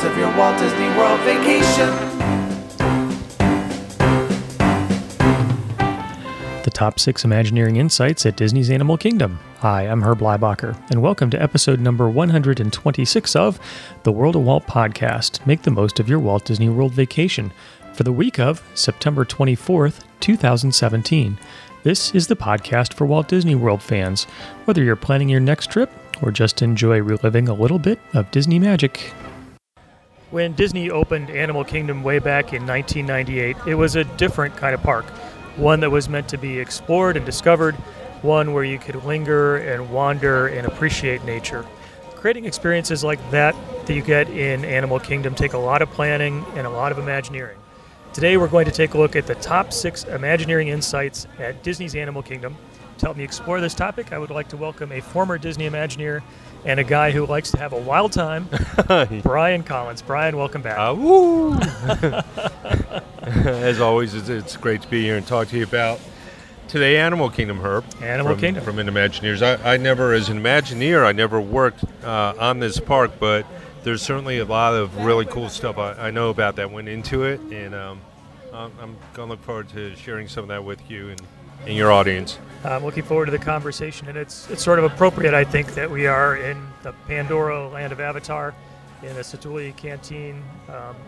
most of your Walt Disney World vacation. The top 6 Imagineering insights at Disney's Animal Kingdom. Hi, I'm Herb Leibacher, and welcome to episode number 126 of the World of Walt podcast. Make the most of your Walt Disney World vacation for the week of September 24th, 2017. This is the podcast for Walt Disney World fans, whether you're planning your next trip or just enjoy reliving a little bit of Disney magic. When Disney opened Animal Kingdom way back in 1998, it was a different kind of park. One that was meant to be explored and discovered, one where you could linger and wander and appreciate nature. Creating experiences like that you get in Animal Kingdom take a lot of planning and a lot of Imagineering. Today we're going to take a look at the top 6 Imagineering insights at Disney's Animal Kingdom. To help me explore this topic, I would like to welcome a former Disney Imagineer and a guy who likes to have a wild time, Brian Collins. Brian, welcome back. Woo! As always, it's great to be here and talk to you about today Animal Kingdom, Herb. Animal Kingdom. From Imagineers. I never, as an Imagineer, I never worked on this park, but there's certainly a lot of really cool stuff I know about that went into it, and I'm going to look forward to sharing some of that with you and your audience. I'm looking forward to the conversation, and it's sort of appropriate, I think, that we are in the Pandora land of Avatar, in the Satuli Canteen,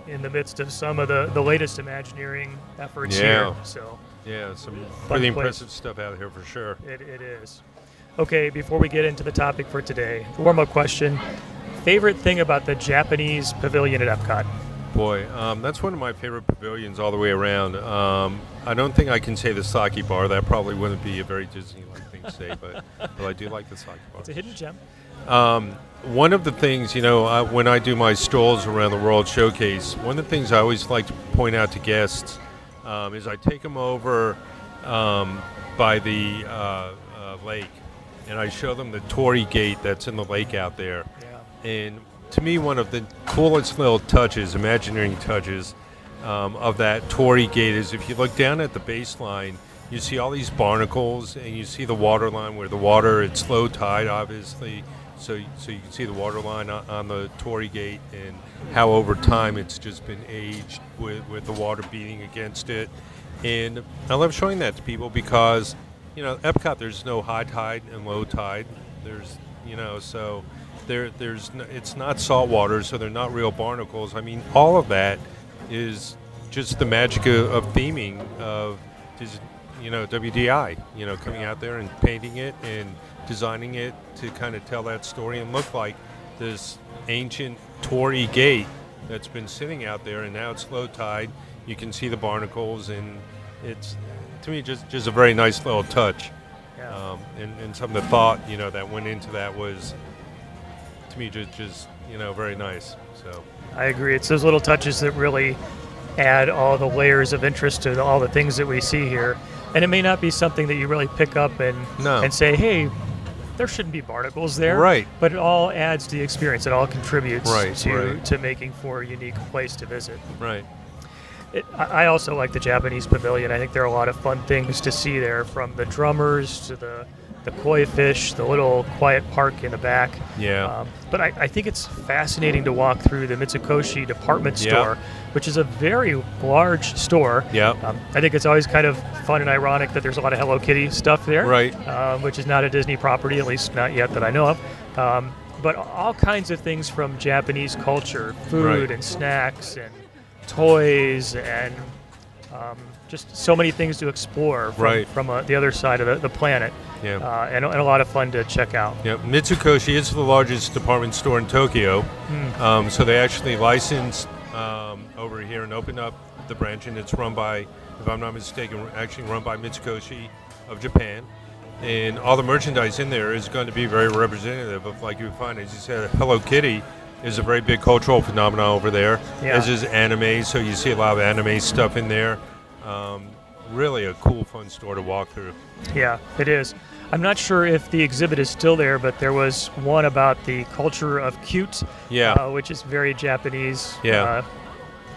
in the midst of some of the latest Imagineering efforts here. So, yeah, some really impressive stuff out here for sure. It is. Okay, before we get into the topic for today, warm-up question. Favorite thing about the Japanese pavilion at Epcot? Boy, that's one of my favorite pavilions all the way around. I don't think I can say the sake bar. That probably wouldn't be a very Disney-like thing to say, but I do like the sake bar. It's a hidden gem. One of the things, when I do my strolls around the World Showcase, one of the things I always like to point out to guests is I take them over by the lake, and I show them the Torii Gate that's in the lake out there. Yeah. And to me, one of the coolest little touches, Imagineering touches, of that Torii Gate is if you look down at the baseline, you see all these barnacles, and you see the water line where the water, it's low tide, obviously, so you can see the water line on the Torii Gate and how over time it's just been aged with the water beating against it. And I love showing that to people because, Epcot, there's no high tide and low tide. There's, so it's not salt water, so they're not real barnacles. I mean, all of that is just the magic of theming of, WDI, coming out there and painting it and designing it to kind of tell that story and look like this ancient Torii Gate that's been sitting out there, and now it's low tide. You can see the barnacles, and it's, to me, just a very nice little touch. Yeah. And some of the thought, that went into that was, to me, just very nice. So I agree. It's those little touches that really add all the layers of interest to all the things that we see here. And it may not be something that you really pick up and say, hey, there shouldn't be barnacles there. Right. But it all adds to the experience. It all contributes Right. to making for a unique place to visit. Right. I also like the Japanese pavilion. I think there are a lot of fun things to see there, from the drummers to the koi fish, the little quiet park in the back. Yeah. But I think it's fascinating to walk through the Mitsukoshi department store, which is a very large store. Yeah. I think it's always kind of fun and ironic that there's a lot of Hello Kitty stuff there, Right. Which is not a Disney property, at least not yet that I know of. But all kinds of things from Japanese culture, food and snacks and toys and just so many things to explore from the other side of the planet. Yeah. And a lot of fun to check out. Yeah, Mitsukoshi is the largest department store in Tokyo. So they actually licensed over here and opened up the branch, and it's run by, if I'm not mistaken, actually run by Mitsukoshi of Japan. And all the merchandise in there is going to be very representative of, like you find, as you said, Hello Kitty is a very big cultural phenomenon over there, as is anime, so you see a lot of anime stuff in there. Really a cool, fun store to walk through. Yeah, it is. I'm not sure if the exhibit is still there, but there was one about the culture of cute, which is very Japanese. Yeah.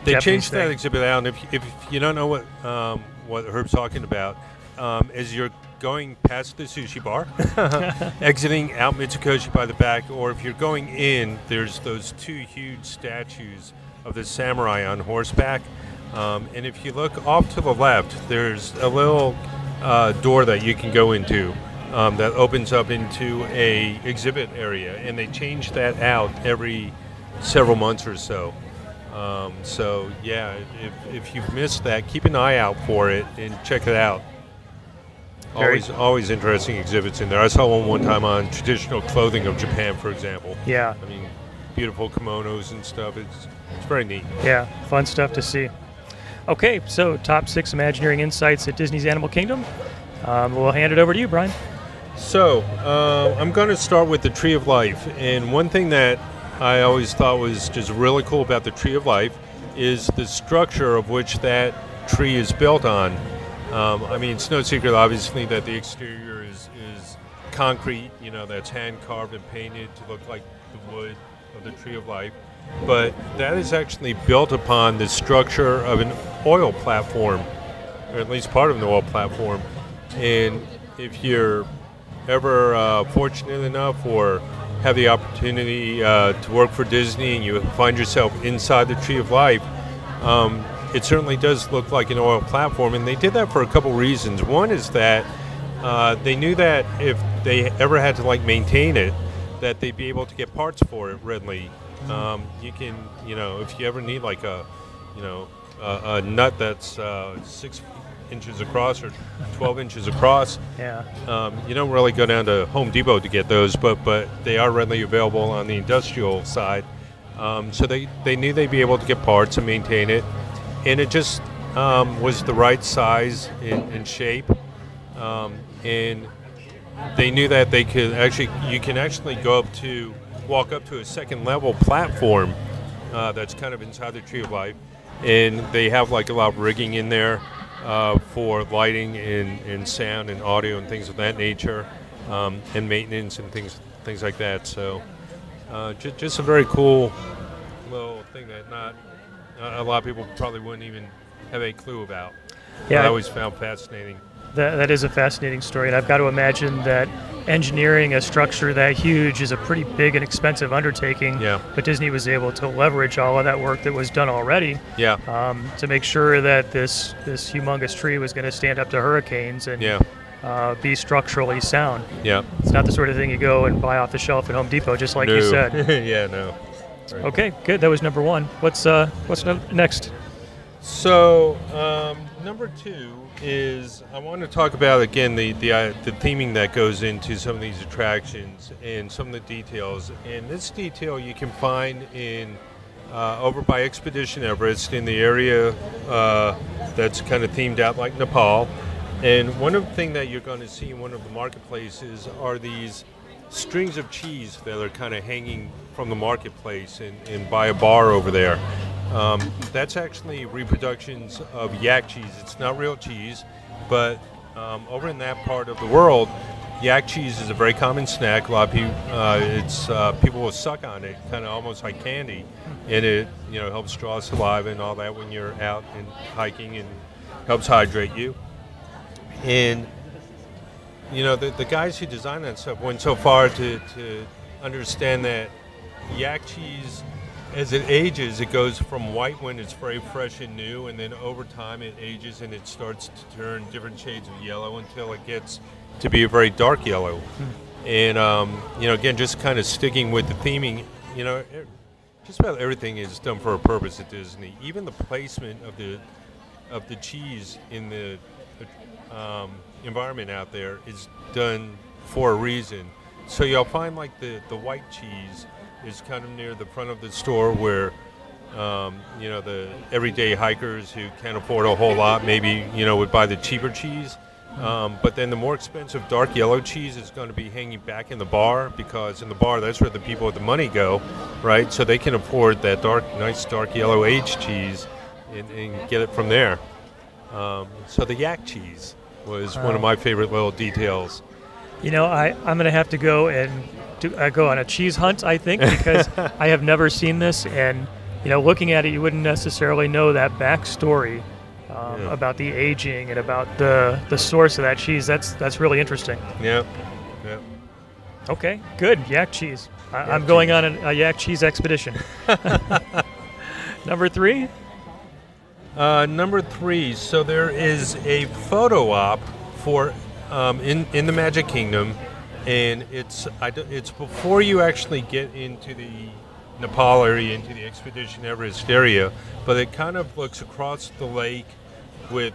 They Japanese changed thing. that exhibit out, and if you don't know what Herb's talking about, as you're going past the sushi bar, exiting out Mitsukoshi by the back, or if you're going in, there's those two huge statues of the samurai on horseback. And if you look off to the left, there's a little door that you can go into that opens up into a exhibit area, and they change that out every several months or so. So yeah, if you've missed that, keep an eye out for it and check it out. Always interesting exhibits in there. I saw one time on traditional clothing of Japan, for example. Yeah. I mean, beautiful kimonos and stuff. It's very neat. Yeah, fun stuff to see. Okay, so top 6 Imagineering insights at Disney's Animal Kingdom. We'll hand it over to you, Brian. So I'm going to start with the Tree of Life. And one thing that I always thought was just really cool about the Tree of Life is the structure of which that tree is built on. I mean, it's no secret, obviously, that the exterior is concrete, that's hand-carved and painted to look like the wood of the Tree of Life. But that is actually built upon the structure of an oil platform, or at least part of an oil platform. And if you're ever fortunate enough or have the opportunity to work for Disney and you find yourself inside the Tree of Life, it certainly does look like an oil platform, and they did that for a couple reasons. One is that they knew that if they ever had to maintain it, that they'd be able to get parts for it readily. You can, if you ever need a nut that's 6 inches across or 12 inches across, you don't really go down to Home Depot to get those, but they are readily available on the industrial side. So they knew they'd be able to get parts and maintain it. And it just was the right size and shape, and they knew that they could you can actually walk up to a second level platform that's kind of inside the Tree of Life, and they have a lot of rigging in there for lighting and sound and audio and things of that nature, and maintenance and things like that. So just a very cool little thing that not a lot of people probably wouldn't even have a clue about. Yeah, I always found fascinating. That is a fascinating story, and I've got to imagine that engineering a structure that huge is a pretty big and expensive undertaking. Yeah. But Disney was able to leverage all of that work that was done already. Yeah. To make sure that this humongous tree was going to stand up to hurricanes and be structurally sound. Yeah. It's not the sort of thing you go and buy off the shelf at Home Depot, just like you said. Yeah. No. Right. Okay, good. That was number 1. What's next? So number 2 is I want to talk about again the theming that goes into some of these attractions and some of the details. And this detail you can find in over by Expedition Everest in the area that's kind of themed out like Nepal. And one of the things that you're going to see in one of the marketplaces are these strings of cheese that are kind of hanging from the marketplace and by a bar over there. That's actually reproductions of yak cheese. It's not real cheese, but over in that part of the world, yak cheese is a very common snack. A lot of people, people will suck on it, kind of almost like candy, and it helps draw saliva and all that when you're out and hiking, and helps hydrate you. And the guys who designed that stuff went so far to understand that yak cheese, as it ages, it goes from white when it's very fresh and new, and then over time it ages and it starts to turn different shades of yellow until it gets to be a very dark yellow. And again, just kind of sticking with the theming, just about everything is done for a purpose at Disney. Even the placement of the cheese in the environment out there is done for a reason. So you'll find the white cheese is kind of near the front of the store where the everyday hikers who can't afford a whole lot maybe would buy the cheaper cheese. But then the more expensive dark yellow cheese is going to be hanging back in the bar, because in the bar that's where the people with the money go, right? So they can afford that nice dark yellow aged cheese and get it from there. So the yak cheese was one of my favorite little details. I'm going to have to go and go on a cheese hunt, I think, because I have never seen this. And, looking at it, you wouldn't necessarily know that backstory about the aging and about the source of that cheese. That's really interesting. Yeah. Yeah. Okay, good. Yak cheese. I'm going on a yak cheese expedition. Number 3? Number 3. So there is a photo op for in the Magic Kingdom, and it's before you actually get into the Nepal area, into the Expedition Everest area, but it kind of looks across the lake with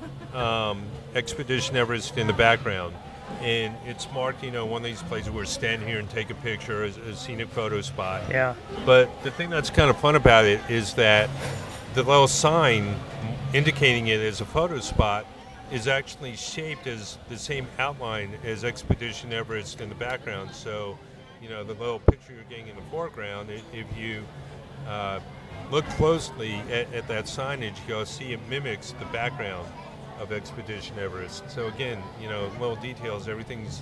Expedition Everest in the background. And it's marked, one of these places where stand here and take a picture, a scenic photo spot. Yeah. But the thing that's kind of fun about it is that the little sign indicating it as a photo spot is actually shaped as the same outline as Expedition Everest in the background. So, the little picture you're getting in the foreground, if you look closely at that signage, you'll see it mimics the background of Expedition Everest. So again, little details, everything's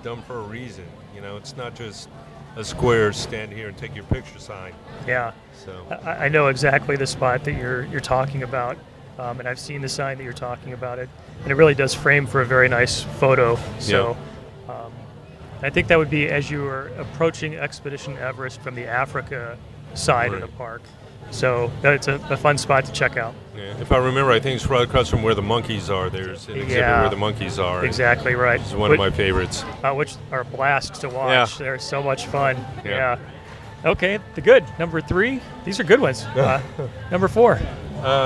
done for a reason. It's not just a square stand here and take your picture sign. Yeah. So I know exactly the spot that you're talking about, and I've seen the sign that you're talking about it, and it really does frame for a very nice photo. So I think that would be as you were approaching Expedition Everest from the Africa side of the park. So it's a fun spot to check out. Yeah. If I remember, I think it's right across from where the monkeys are. There's an exhibit where the monkeys are. Exactly right. This is one of my favorites. Which are a blast to watch. Yeah. They're so much fun. Yeah. Okay, the good. Number 3. These are good ones. Number 4.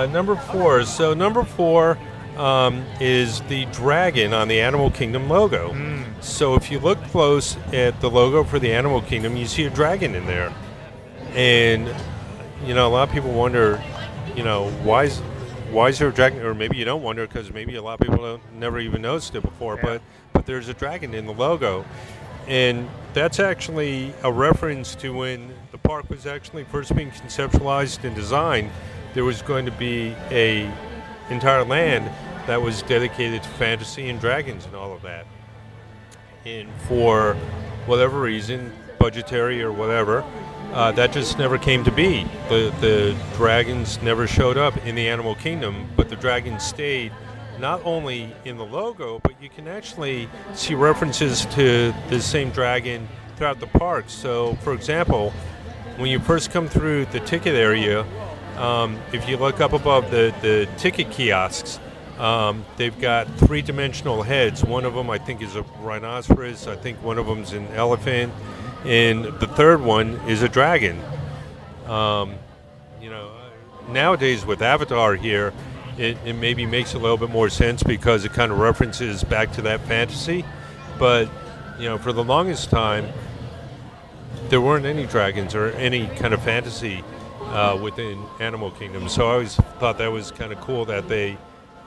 Number 4. So number 4 is the dragon on the Animal Kingdom logo. So if you look close at the logo for the Animal Kingdom, you see a dragon in there. And a lot of people wonder, why is there a dragon? Or maybe you don't wonder because maybe a lot of people never even noticed it before. Yeah. But there's a dragon in the logo, and that's actually a reference to when the park was actually first being conceptualized and designed. There was going to be a entire land that was dedicated to fantasy and dragons and all of that. And for whatever reason, budgetary or whatever, that just never came to be. The dragons never showed up in the Animal Kingdom, but the dragons stayed not only in the logo, but you can actually see references to the same dragon throughout the park. So, for example, when you first come through the ticket area, if you look up above the ticket kiosks, they've got 3-dimensional heads. One of them, I think, is a rhinoceros. I think one of them's an elephant. And the third one is a dragon. Nowadays with Avatar here, it maybe makes a little bit more sense because it kind of references back to that fantasy. But, for the longest time, there weren't any dragons or any kind of fantasy within Animal Kingdom. So I always thought that was kind of cool that they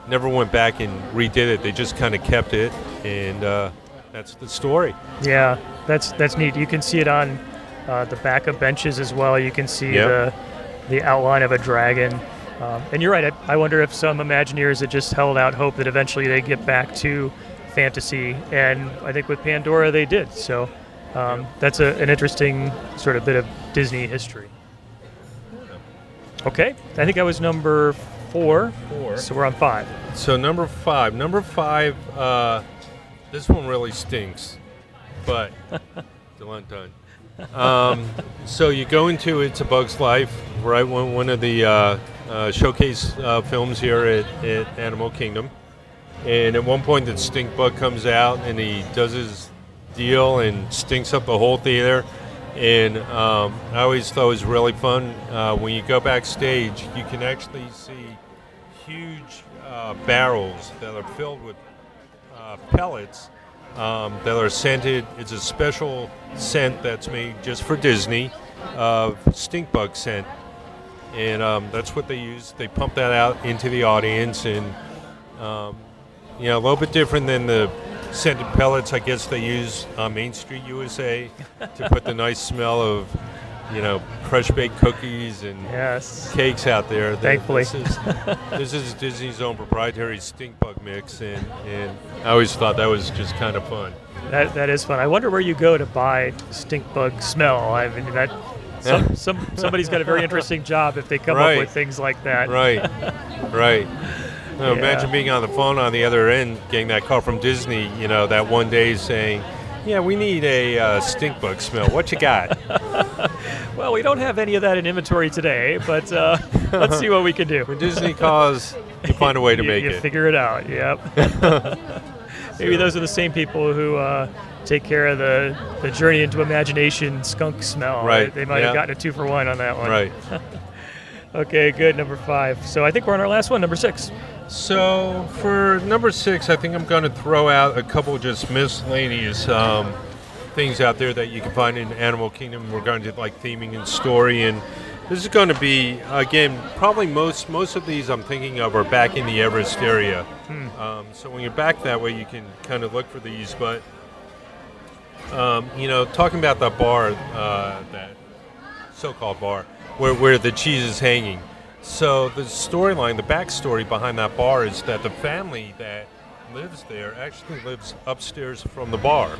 never went back and redid it. They just kind of kept it, and that's the story. Yeah, that's neat. You can see it on the back of benches as well. You can see the outline of a dragon. And you're right. I wonder if some Imagineers had just held out hope that eventually they get back to fantasy. And I think with Pandora they did. So that's an interesting sort of bit of Disney history. Okay, I think that was number 4. So we're on 5. So number 5. Number 5, this one really stinks, but done. So you go into It's a Bug's Life, right? One of the showcase films here at Animal Kingdom. And at one point the stink bug comes out and he does his deal and stinks up the whole theater. And I always thought it was really fun. When you go backstage, you can actually see huge barrels that are filled with pellets that are scented. It's a special scent that's made just for Disney of stink bug scent. And that's what they use. They pump that out into the audience. And, a little bit different than the scented pellets I guess they use on Main Street USA to put the nice smell of, fresh baked cookies and cakes out there. Thankfully. This is Disney's own proprietary stink bug mix, and I always thought that was just kind of fun. That is fun. I wonder where you go to buy stink bug smell. I mean, somebody's got a very interesting job if they come up with things like that. Right. No, imagine being on the phone on the other end, getting that call from Disney, that one day saying, yeah, we need a stink bug smell. What you got? Well, we don't have any of that in inventory today, but let's see what we can do. When Disney calls, you find a way to make you it. Figure it out, yep. Maybe those are the same people who take care of the Journey into Imagination skunk smell. Right. They might have gotten a 2-for-1 on that one. Right. Okay, good, number 5. So I think we're on our last one, number 6. So for number 6, I think I'm going to throw out a couple just miscellaneous things out there that you can find in Animal Kingdom. We're going to like theming and story, and this is going to be, again, probably most of these I'm thinking of are back in the Everest area. So when you're back that way, you can kind of look for these. But, talking about that bar, that so-called bar, where the cheese is hanging. So the storyline, the backstory behind that bar is that the family that lives there actually lives upstairs from the bar.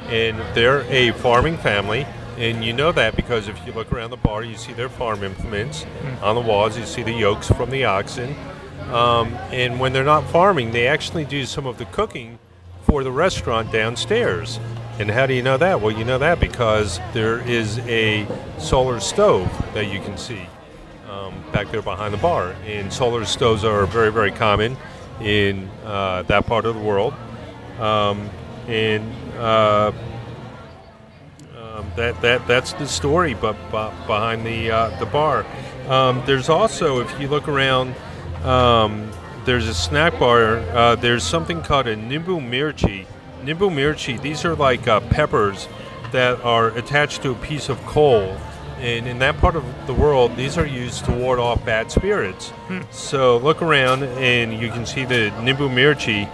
And they're a farming family, and you know that because if you look around the bar, you see their farm implements. On the walls, you see the yokes from the oxen. And when they're not farming, they actually do some of the cooking for the restaurant downstairs. And how do you know that? Well, you know that because there is a solar stove that you can see back there behind the bar. And solar stoves are very, very common in that part of the world. That's the story behind the bar. There's also, if you look around, there's a snack bar. There's something called a nimbu mirchi. Nimbu mirchi, these are like peppers that are attached to a piece of coal. And in that part of the world, these are used to ward off bad spirits. So look around and you can see the nimbu mirchi.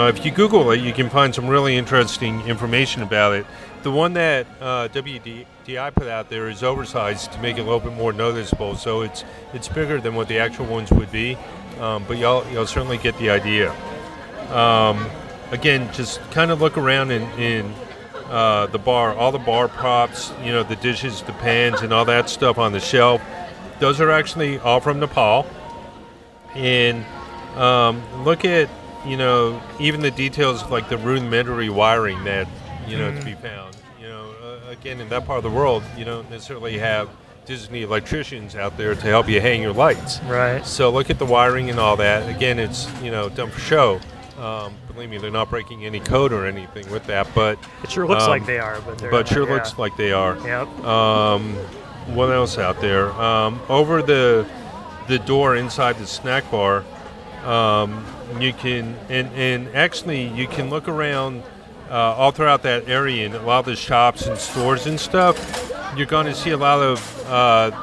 If you Google it, you can find some really interesting information about it. The one that WDI put out there is oversized to make it a little bit more noticeable, so it's bigger than what the actual ones would be, but you'll certainly get the idea. Again, just kind of look around in the bar, all the bar props, the dishes, the pans, and all that stuff on the shelf. Those are actually all from Nepal. And look at even the details like the rudimentary wiring that, to be found. Again, in that part of the world, you don't necessarily have Disney electricians out there to help you hang your lights. Right. So look at the wiring and all that. Again, it's, done for show. Believe me, they're not breaking any code or anything with that, but... It sure looks like they are, but they're not, sure looks like they are. Yep. What else out there? Over the door inside the snack bar, you can, and actually you can look around all throughout that area in a lot of the shops and stores and stuff. You're going to see a lot of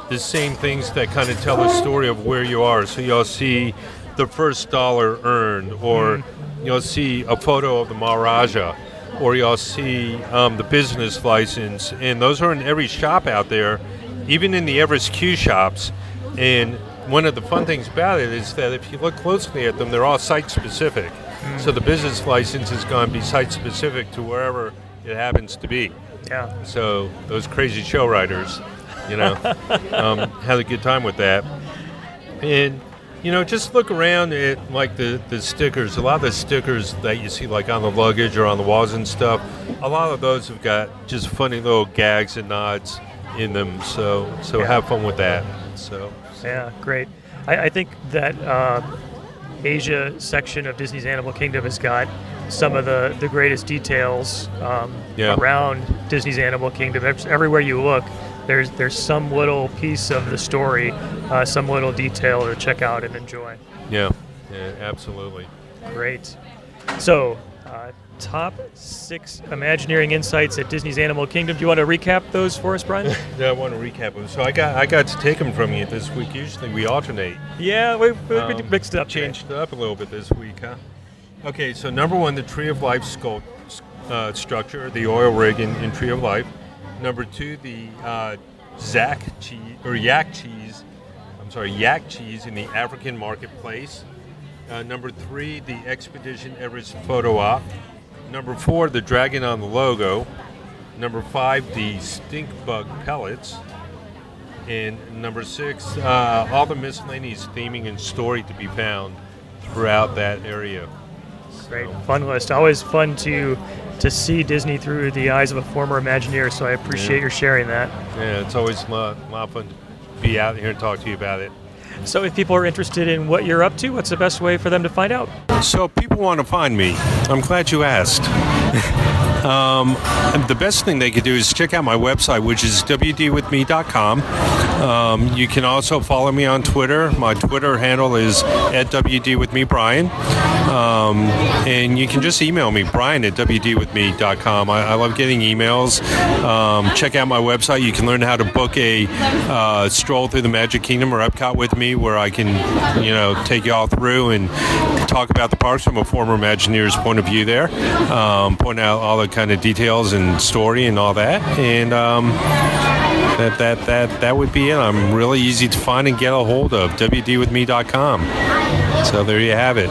the same things that kind of tell the story of where you are. So you'll see the first dollar earned, or you'll see a photo of the Maharaja, or you'll see the business license. And those are in every shop out there, even in the Everest Q shops. And one of the fun things about it is that if you look closely at them, they're all site-specific. So the business license is going to be site-specific to wherever it happens to be. Yeah. So those crazy show riders, had a good time with that. And, just look around at, like, the stickers. A lot of the stickers that you see, like, on the luggage or on the walls and stuff, a lot of those have got just funny little gags and nods in them. So have fun with that. Yeah, great. I think that Asia section of Disney's Animal Kingdom has got some of the greatest details around Disney's Animal Kingdom. Everywhere you look, there's some little piece of the story, some little detail to check out and enjoy. Yeah, absolutely. Great. So, top 6 Imagineering insights at Disney's Animal Kingdom. Do you want to recap those for us, Brian? Yeah, I want to recap them. So I got to take them from you this week. Usually we alternate. Yeah, we mixed it up. Changed it up a little bit this week, huh? Okay, so number 1, the Tree of Life structure, the oil rig in Tree of Life. Number 2, the yak cheese in the African marketplace. Number 3, the Expedition Everest photo op. Number 4, the dragon on the logo. Number 5, the stink bug pellets. And number 6, all the miscellaneous theming and story to be found throughout that area. Great, fun list. Always fun to see Disney through the eyes of a former Imagineer, so I appreciate your sharing that. Yeah, it's always a lot of fun to be out here and talk to you about it. So if people are interested in what you're up to, what's the best way for them to find out? So if people want to find me, I'm glad you asked. The best thing they could do is check out my website, which is wdwithme.com. You can also follow me on Twitter. My Twitter handle is @wdwithmebrian. And you can just email me, brian@wdwithme.com. I love getting emails. Check out my website. You can learn how to book a stroll through the Magic Kingdom or Epcot with me, where I can, take you all through and talk about the parks from a former Imagineer's point of view there. Point out all the kind of details and story and all that. And that would be it. I'm really easy to find and get a hold of, wdwithme.com. So there you have it.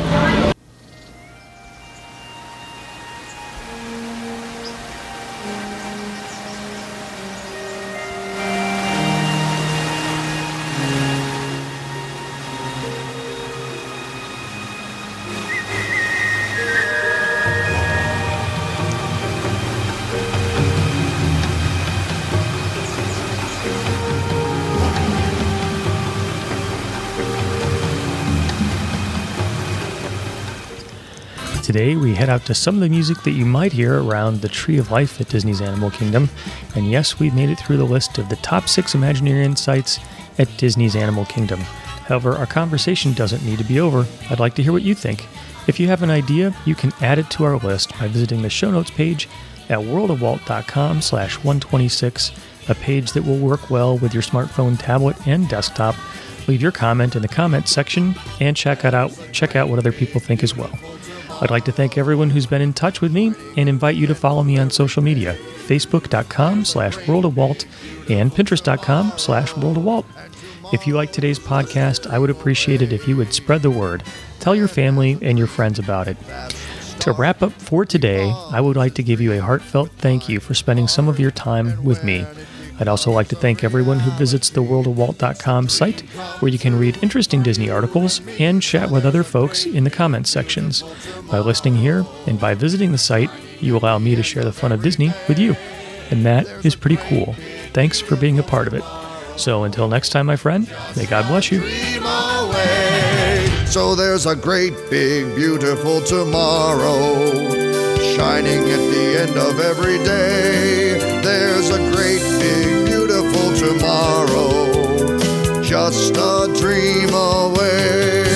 Today, we head out to some of the music that you might hear around the Tree of Life at Disney's Animal Kingdom. And yes, we've made it through the list of the top 6 Imagineering sites at Disney's Animal Kingdom. However, our conversation doesn't need to be over. I'd like to hear what you think. If you have an idea, you can add it to our list by visiting the show notes page at worldofwalt.com/126, a page that will work well with your smartphone, tablet, and desktop. Leave your comment in the comments section and check out what other people think as well. I'd like to thank everyone who's been in touch with me and invite you to follow me on social media, facebook.com/worldofwalt and pinterest.com/worldofwalt. If you like today's podcast, I would appreciate it if you would spread the word. Tell your family and your friends about it. To wrap up for today, I would like to give you a heartfelt thank you for spending some of your time with me. I'd also like to thank everyone who visits the worldofwalt.com site, where you can read interesting Disney articles and chat with other folks in the comments sections. By listening here and by visiting the site, you allow me to share the fun of Disney with you. And that is pretty cool. Thanks for being a part of it. So until next time, my friend, may God bless you. So there's a great, big, beautiful tomorrow, shining at the end of every day. There's a great, big, beautiful tomorrow, just a dream away.